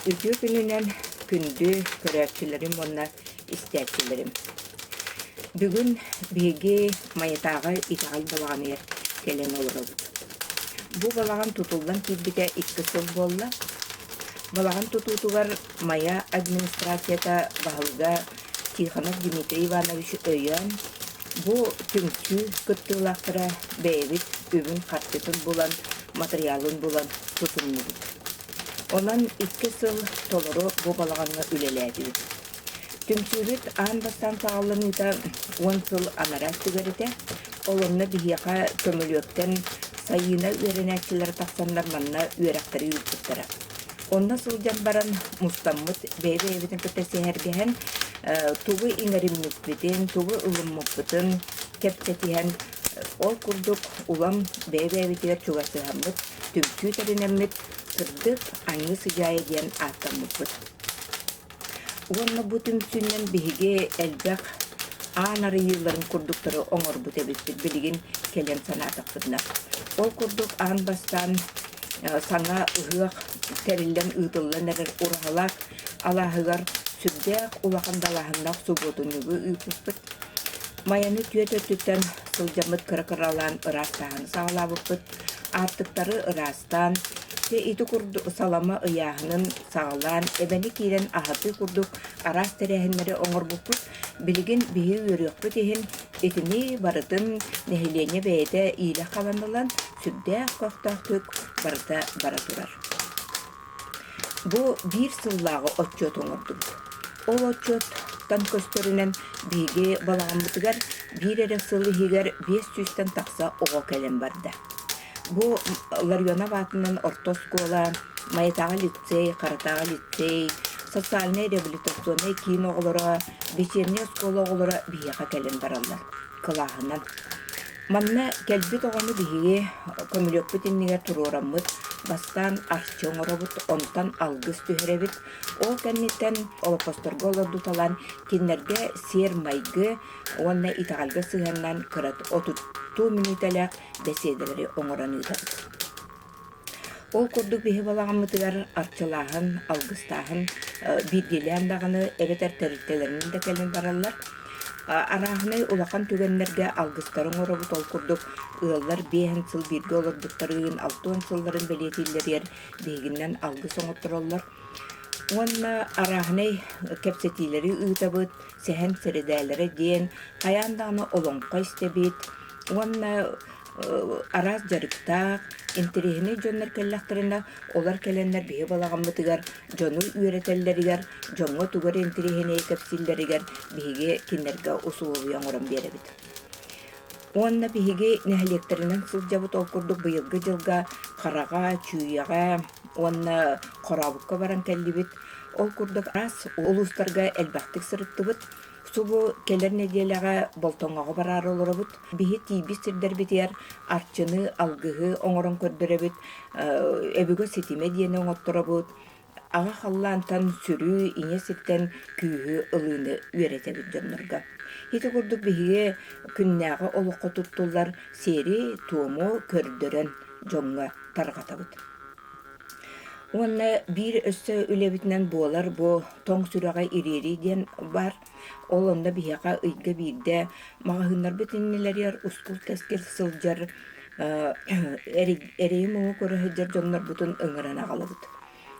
Üçü gününden kündü körəkçilerim, onlar istəkçilerim. Bugün bilgi mayatağı itaal balağını gelen olur. Bu balağın tutulan kilbide 2 yıl bolla. Balağın tututular maya administrasiyata bağlıda Tixanov Dmitri Ivanovich öyen. Bu tümkü kıttığılaqtıra beyvit übün kartıtın bulan, materyalın bulan tutumlu. Ondan 2 yıl toluru bu balağını üleledi. Tümçülük an bastan sağlanıda 10 yıl anarak tügerite, olumlu bir yaka kömülükten sayına ürenekçileri taksanlar manna ürekleri yürüttüktara. Ondan sılcan baran mustammut beybe evitin kötesi hergehen tuğu ingarimlik bidin, tuğu ılımlık bidin, kepçetihen ol kurduk ulam beybe evitiler çugası hamlık, tümçü terinemlik, sırdık anı sıcağı diyen attamlık bid. Onunla bu tümçünden bihige elbek anarı yılların kurdukları oңor bu tebittir bilgin kelen sanatak fıdna. Ol kurduk an bastan sana ıhık terillen ıdıllan erer urhalak alahıgar sürdek ulakın dalahındak subodunu ıpıspıt. Mayanı tüyötötütten sılcamıt kırıkıralan ırastağını sağlavıpıt. Artıkları ırastan ve iti kurdu salama ıyahının sağlan ebeni kiren ahatı kurduk aras terehinleri oңor buput. Bilgin bihi yürüyüpüt ehin etini barıdın nehilene beyde iyile kalanılan süddek koktağıtık barıda baraturar. Bu bir sıllağı otçot oңorduk. O otçottan köstörünen bihi balağımıtıgar bir ere sıllı higer 500'ten taksa oğa kelen barda. Bu Laryona Vatının ortoskola, Mayatağı litsey, Karatağı litsey, sosyalne rehabilitasyonu ekin oğulara, beçerine eskola oğulara biyaka kelen barallar, kılahından. Manna kelbit oğunu bihiye kömülök bitinliğe tururamıt, bastan arçın orabıt, ondan algıs tüherebit, o kennetten olapastorga olurdu talan, kinlerge siyer maygı, onunla itagalga sığandan kırat 30 minütelek besedeleri oңoranıdır. O kurduk bihi balağımıtıgar arçılağın, algıstağın, bilgileyen dağını evet erterittelerinin de kelin barallar. Arahını ulaqan tügenlerge algıstarın orabut ol kurduk. Iğıllar 5 yıl birge olurduklarının 6 yılların belirtilleri yer beginden algıs oңotturollar. Onunla arahını kepsetileri ııtabıt, sehen seredälere diyen, hayandağını olonqa istebit. Onunla araz jarıktaq, enterihini jönler kellaqtarına, olar kelenler bihi balağamıtıgar, jonu üreteleriger, jongo tugar enterihini kepsilleriger, bihige kinlerge usuğuyan oran berebit. Onunla bihige nehlekterinden sılcabıt olkurduk bu yılgı jılga, qarağa, çüyağa, onunla qorabukka baran kellibit. Olkurduk araz, ulustarga elbaqtik sırıttıbıt. Subu keler nediyelaga boltongağı barar olurabıt. Bihi tibi sirder bitiyer, arçını, algıhı, oңoron kördürebit, ebüge setime diyene oңotturabıt. Ağa hallantan sürü, iňe sitten kühü, ılığını üretebit jönlerga. Hiti kurduk bihiye künnäge olukka tuttular, seri, tuomu, kördüren jonga targatabıt. Onunla bir össe ülebitinden boğalar bu toň sürağa iriri diyen var. Olanda bihaka ıyga birde mağahınlar bitinniler yer uskul teskil sıljar ereyim oğu körü hıjar jonlar butun ıngırana qalıbıt.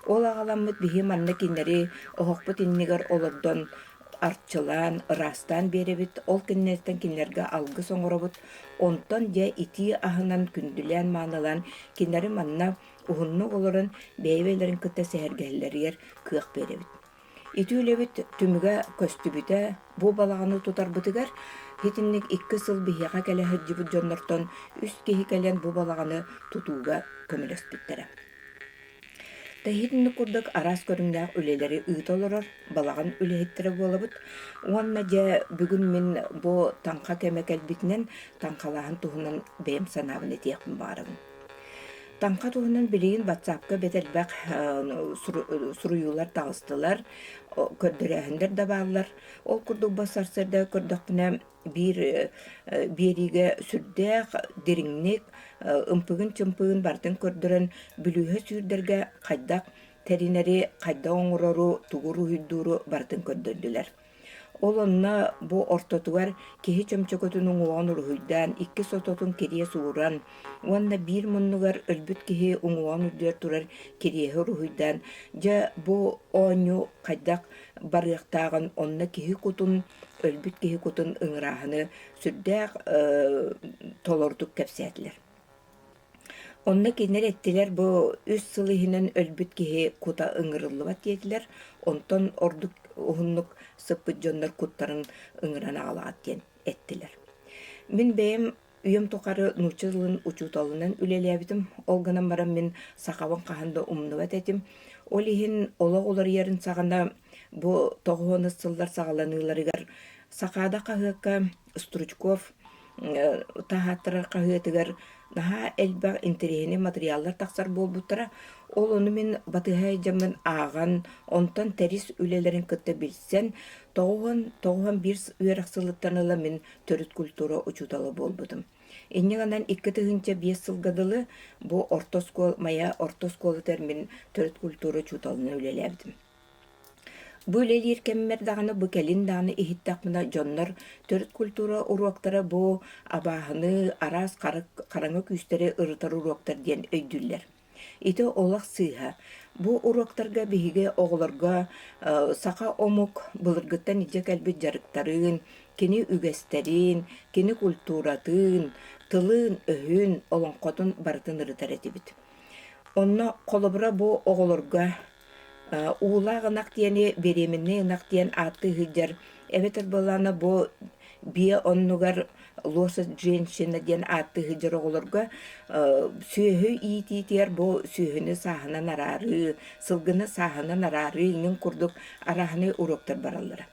Ol ağalamıt bihi manna kinleri oğuk bitinnigar olurdan artçılan, ırastan berebit, ol kinnetten kinlerge algı soňorabıt. Ondan ya iti ahınan kündülen manalan kinleri manna uhunnuk olurun beybelerin kıta sehergelleri yer kıyaq berebit. İti ülebit tümüge köstübüte bu balağını tutar bıtıgar, hitinlik 2 yıl bihiqa kele hıcıbıt jönlerton üst kehi kelen bu balağını tutuga kömülöspittere. Tahidini kurduk aras körüngdäq üleleri ııt olurur, balağın ülehittire bolabıt. Onunla ja bugün min bu tanqa kemekel bitinen tanqalağın tuhunan beyim sanabın etiyakın barabın. Tanqa tuhunan bileyin WhatsApp'ka betelbaq suruyular dağıstılar, kördürähindir da bağlar. Ol kurduk basarsırda kördüqtüne birige sürdäq, deriňnik, ımpıgın çımpıgın bartın kördüren bülühe sürdürge qaydaq тәринәри қайда оңырору тугуру хүддуру бартын көддөрдүләр. Ол онна бу ортотугар кихи чөмчөкөтүнүң уон урухуйдан, икки сототун керие сууран, уанна бир муннугар өлбүт кихи уңуон үрдүер турар керие урухуйдан, жа бу ооню кайдак барыактааган онна кихи кутун, өлбүт кихи кутун ыңыраахыны сүрдээх толордук кэпсээтлер. Онна кинер эттилер бу үс сылыһынан өлбүт киһи кута ыңырыллыбат диэтилер, онтон ордук уһуннук сыппыт дьоннор куттарын ыңырана алаат диэн эттилер. Мин бэйэм үйөм тохары нуча жылын учууталынан үлелээбитим, олганан баран мин сахабын каханда умнубат этим. Ол иһин олох уларыйарын сагана бу тоҕуоны сыллар сагаланыыларыгар сахаада каһыакка Стручков таһааттарар каһыатыгар наһа элбэх интериһини материаллар тахсар буолбуттара, ол ону мин батыһай дьаммын ааган, онтон терис үлелерин кытта билсен, тоҕуһан бир үөрахсылыттаныла мин төрүт культура учуталы буолбутум. Иннеганан 2-5 сылгадылы бу мая ортоскола термин төрүт культура учуталына үлелээбитим. Бу үлелиир кеммер даганы бу келин даганы иһиттакмына дьоннор төрүт культура уруоктара бу абааһыны арас караңы күүстери ырытар уруоктар диэн өйдүллер. Ити олах сыыха. Бу уруоктарга биһиге оҕолорго саха омук былыргыттан ije кэлбит жарыктарын, кини үгэстерин, кини культуратын, тылын, өһүн, олоңкотун бартын ырытар этибит. Онно колобура бу оҕолорго уулаа гынак диэни беременне ынак диэн аатты ыһыдьар эбетер боллаана бу бия оннугар лоса женщина диэн аатты ыһыдьар оҕолорго сүөһү иитиитиэр бу сүөһүнү сааһынан араары, сылгыны сааһынан араары иҥин курдук араһыны уруоктар бараллара.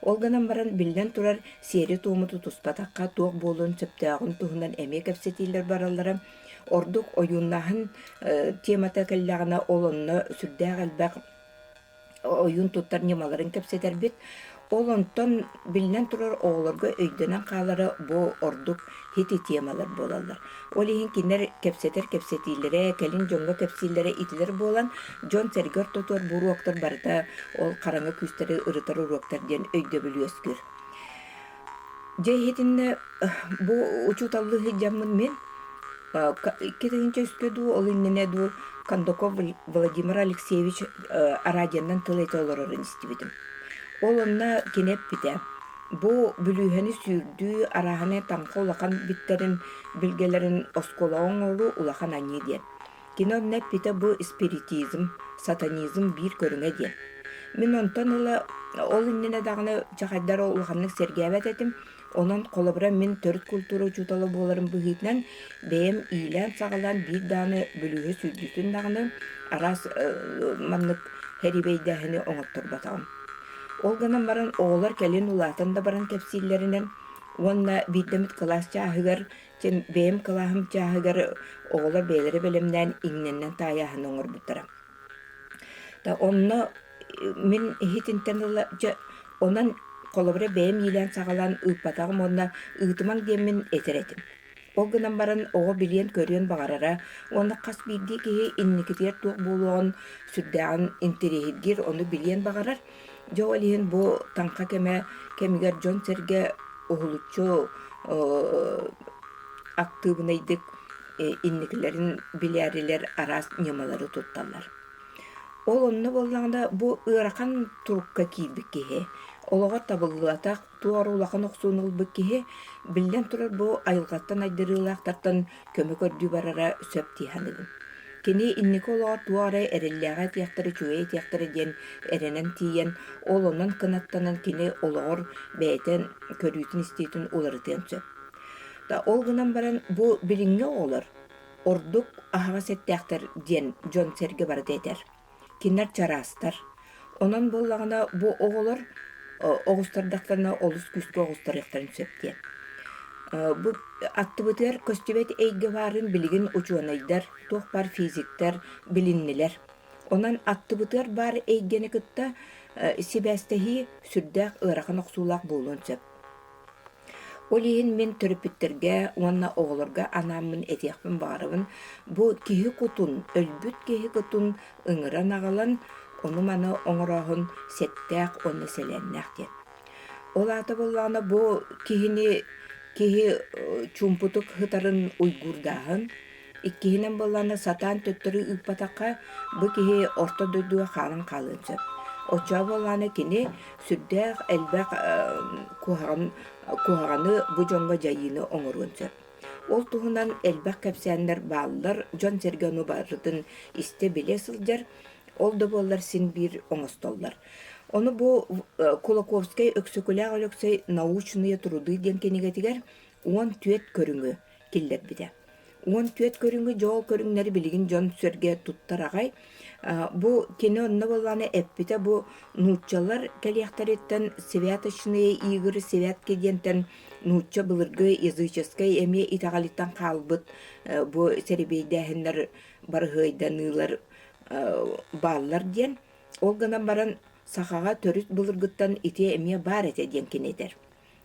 Олганан баран биллен турар сиэри туумуту туспатакка туох буолун сөптөөгүн туһунан эмиэ кэпсэтииллер бараллара. Ордук оюннаһын темата кэллэҕина олонно сүрдээх элбэх ойун туттар немаларын кэпсэтербит. Ол онтон билнен турар оҕолорго өйдөнөн хаалары бу ордук хити темалар болалар. Ол иһин кинер кэпсэтииллере, келин дьонго кэпсииллере итилер буолан, дьон сэргэр тотуар бу уруоктар барыта ол караңы күстери ырытар уруоктар диэн өйдө билүөскүр. Жэйхитинне бу учуталлыһы дьаммын мен 2-нче үскөдүү ол иннене ду Кондаков Владимир Алексеевич арадияндан тылайта олорорун истибитим. Ол онна кинеп бите. Бу бүлүүһэни сүүрдүү араһыны тамха улахан биттерин билгелерин осколаоң олу улахан аньи диэн. Кинон неп бите бу спиритизм, сатанизм бир көрүңэ диэн. Мин онтон ыла ол иннене дагыны чахайдар улаханнык сергебет этим. Онон колобура мин төрүт культура учуталы буоларын быһыытынан бэйэм иилэн сагалан бир дааны бүлүүһү сүүрдүтүн дагыны арас маннык херибейдэһини оҥотторбатаҕым. Ол гынан баран оҕолор келин улаатын да баран кэпсииллеринен, уонна биирдэмит кылаас чааһыгар, бэйэм кылааһым чааһыгар оҕолор бэйэлэри белемнээн иҥнэннэн таайааһын оҥорбуттара. Та онно мин ихитинтен ыла онон колобура бэйэм иилэн сагалан ыыппатаҕым онна ыытымаң диэммин этеретим. Ол гынан баран оҕо билиэн көрүөн баҕарара, уонна хас биирдии киһи инникитиэр туох буолуоҕун сүрдээҕин интериһиргир ону билиэн баҕарар. Дьо олиһин бу таҥха кемигэр дьон сэргэ уһулуччу актыыбынайдык инникилэрин билээрилэр араас ньымалары тутталлар. Ол онно боллаҕына бу ыарахан турукка киирбик киһи, олоҕор табыллыатах туор улахан охсуунулбык киһи биллен турар бу айылгаттан айдырыылаахтартан көмө көрдүү барара сөп тиihaныгын. Кини инники олоҕор туора эрэллээҕэ тиэхтэрэ чүгэй тиэхтэрэ диэн эрэнэн тиийэн, ол онон кынаттанан кини олоҕор бэйэтэн көрүүтүн истиитин уларытыан сөп. Да ол гынан баран бу билиҥҥэ оҕолор ордук аһаҕа сэттээхтэр диэн дьон сэргэ барыта этэр. Киннер чараастар. Онон боллаҕына бу оҕолор оҕустардахтарына олус күскө оҕустарыахтарын сөптиэн. Бу аттыбытыар көстүбет эйге барын билигин учуанайдар, туох бар физиктер, билиннилер. Онан аттыбытыар бар эйгени кытта сибэстэһи сүрдээх ыарахан охсуулаах буолуон сөп. Олиһин мен төрөпүттерге, уонна оҕолорга анааммын этиэхпин баарыбын, бу киһи кутун, өлбүт киһи кутун ыҥыран аҕалан, ону маны оҥорооһун сеттээх онна сэлээннээх диэн. Ол аата боллаана бу киһи чумпутук хытарын уйгурдааһын, иккиһинэн боллаана сатаан төттөрү ыыппатахха бу киһи орто дойдуга хаалан хаалыын сөп. Оччоо боллаана кини сүрдээх элбэх куһаҕаны бу дьоҥҥо дьайыыны оҥоруун сөп. Ол туһунан элбэх кэпсээннэр бааллар дьон сэргэ ону барытын истэ билэ сылдьар, ол да буоллар син биир оҥостоллар. Onu bu Kulakovskay öksükülüğü ölüksey naучные труды диэн кенигетигер 10 түйет көрүңү киллер бите. 10 түйет көрүңү жол көрүңнери билигин жон сөрге туттар агай. Бу кени онна болланы эппите бу нууччалар келияхтарыттан святочные игры свят кедентен нуучча былыргы языческой эме итагалиттан калбыт бу серебейдäһиннер барыгайданылар баллар диэн. Ол гынан баран сахаға төрүт булыргыттан ити эмие бар эте диэн кинетер.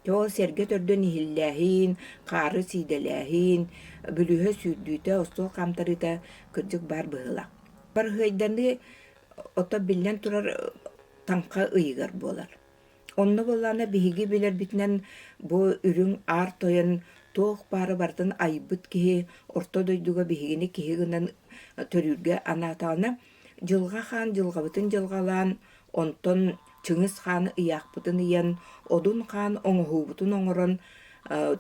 Ол серге төрдөн ихиллээхин, кары сиделээхин, бүлүһө сүйдүүтэ, остол камтарыта кырдьык бар быһыла. Бар хыйданы ото билен турар танка ыйыгар болар. Онно боллана биһиги билер битнен бу үрүң ар тойын тоох бары бартын айбыт киһи орто дойдуга биһигини киһи гынан төрүргэ анаатаана жылга хаан жылгабытын жылгалаан онтон Чыңыс хаан ыяақпытын ыян, одун хаан оңоһуубутун оҥорон,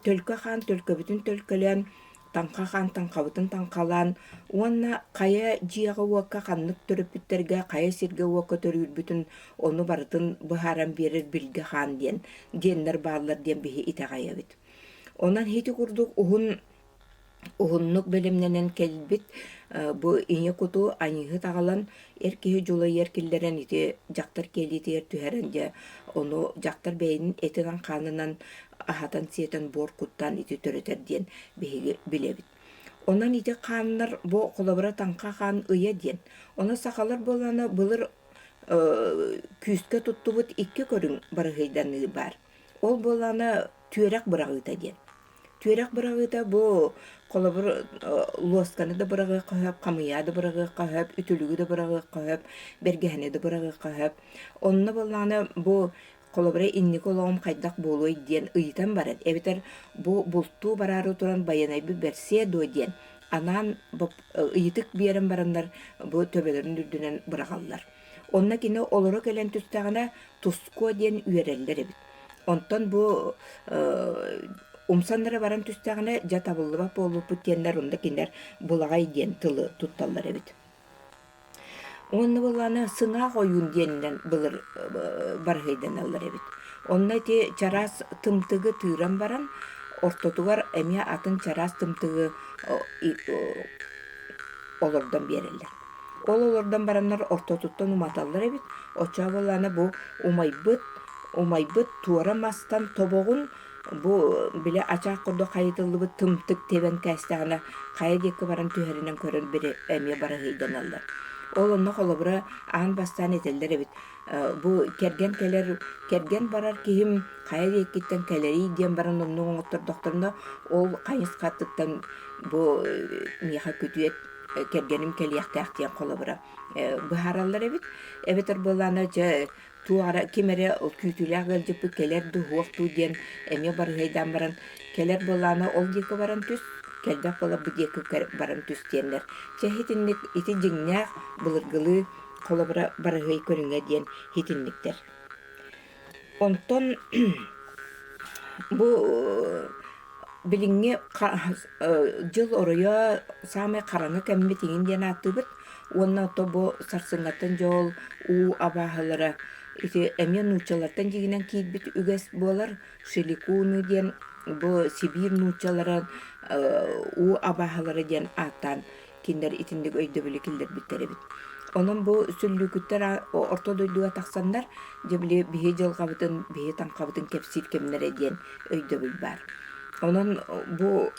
төлкө хаан төлкөбүтүн төлкөлөн, таңка хаан таңкабытын таңкалаан, уонна кая жиэҕэ уокка ханнык төрөппүттерге, кая сирге уокка төрүүрбүтүн ону барытын быһааран биэрэр билге хаан диэннер бааллар диэн биһи итэҕэйэбит. Онан хити курдук Uhunluk bölümlenen kelbit bu iňe kutu aňyhy taгаlan erkihi jula yerkilleren iti jaktar keliti er tüherende onu jaktar beynin etinden kanından ahatan sieten bor kuttan iti töreter diyen bilebit. Ondan iti kanlar bu kolabora tanka kan ıya diyen. Ona sakalar bolana bulur küske tuttubut iki körün barıhıydanı bar. Ol bolana tüyerek bırağıta diyen. Tüyerek bırağıta bu kolabor loskanı da bırağı kahıp, kamıya da bırağı kahıp, ütülüğü de bırağı kahıp, bergehene de bırağı kahıp. Onunla bolana bu kolabora innik olağım kaydak boluy diyen ıyıtan barat. Eviter bu bultu bararı oturan bayanay bir bersiye doy diyen. Anan ıyıtık bir yerin baranlar bu töbelerin dürdünen bırağallar. Onunla yine oluru gelen tüstağına tusko diyen üyereller evit. Ondan bu umsanlara baran tüstağına jatabıllıba bolup diyenler onda kinder bulagay diyen tılı tuttallar evit. Onu bolana sına koyun diyenden bılır barhaydan alır evit. Onunla iti çaras tımtıgı tığıran baran ortotugar emiye atın çaras tımtıgı olurdan bererler. Olurdan baranlar ortotuttan umatallar evit. Oça bolana bu umaybıt tuğramastan toboğun bu bile açaq kurdu kayıtıllıbı tımtık teven kastağına kayıdeki baran tüherinen körün biri emiye barahıydan alır. Olunna kolabıra ağın bastan eteller evit. Bu kergen barar kihim kayıdekitten keleri diyen baran onun otur doktoruna ol kayıs kattıktan bu miha kötüyet kergenim keliyaktaaq diyen kolabıra. Bu harallar evit. Evetir bolana tuara kimere kütüler geljip keler du huaqtu diyen emiye barahıydan baran keler bolana ol deki baran tüs kelbek bola bu deki baran tüs diyenler. Hitinlik iti jiňňäk bılırgılı kolabıra barahıy körüňe diyen hitinlikler. Onton bu bilinge jıl oraya same karanı kemmi tiğin diyen attıbıt. Ondan to bu sarsıngatan jol u abahalara iti emiye nuçalardan jiginen kiýbit üges bolar silikonu diyen bu Sibir nuçalara u abahalara diyen atan kinder itindik öýde bilikiller bitterebit. Onun bu süllükütler orta doyduğa taksanlar jebili bihi jılgabıtın bihi tankabıtın kepsir kemlere diyen öýde bil bar. Onun bu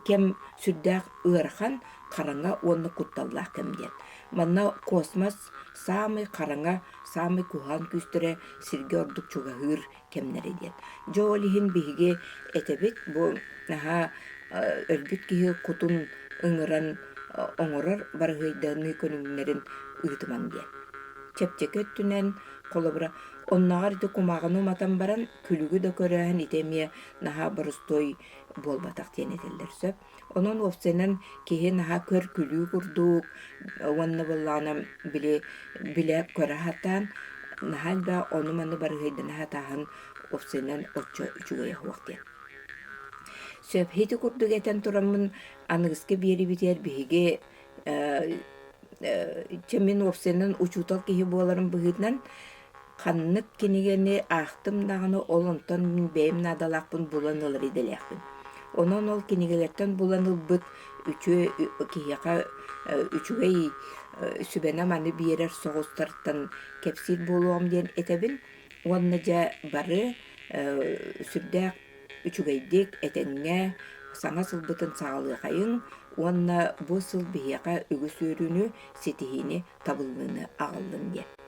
kem süddäk ıarhan karanga onu kuttallah kem diyen. Манна космос самый караңа, самый кухан күстүрэ сирге ордук чугахыр кемнери диет. Жолихин биһиги этебит бу наха өлбүт киһи кутун ыңыран оңорор барыгыйданы көнүңнерин ыытыман диет. Чепчекет түнен колобра оннағар ите кумағыны матан баран күлүгү да көрәһен итемие наха борустой болбатак тенетеллер сөп. Онон офсенен киһи наха көр күлүү курдук, уонна боллаана биле көрәһатан наха да оны маны барыгыйда наха таһын офсенен отчо үчүгэй хуактен. Сөп хити курдук этен турамын аныгыска биери битер биһиге чемин офсенен учутал киһи буоларын быһытнан ханнык кинигени ахтым даганы олонтон мин бэйм надалакпын булан ылыр иделяхпын. Онон ол кинигелерден булан ылбыт киһиака үчүгэй сүбэна маны биерер соҕустартан кепсир болуам диэн этебин, уонна жа бары сүрдээх үчүгэйдик этеңҥэ саңа сылбытын саҕалыахайың, уонна бу сыл биһиака үгүс үөрүүнү ситиһини табыллыны аҕаллын диэн.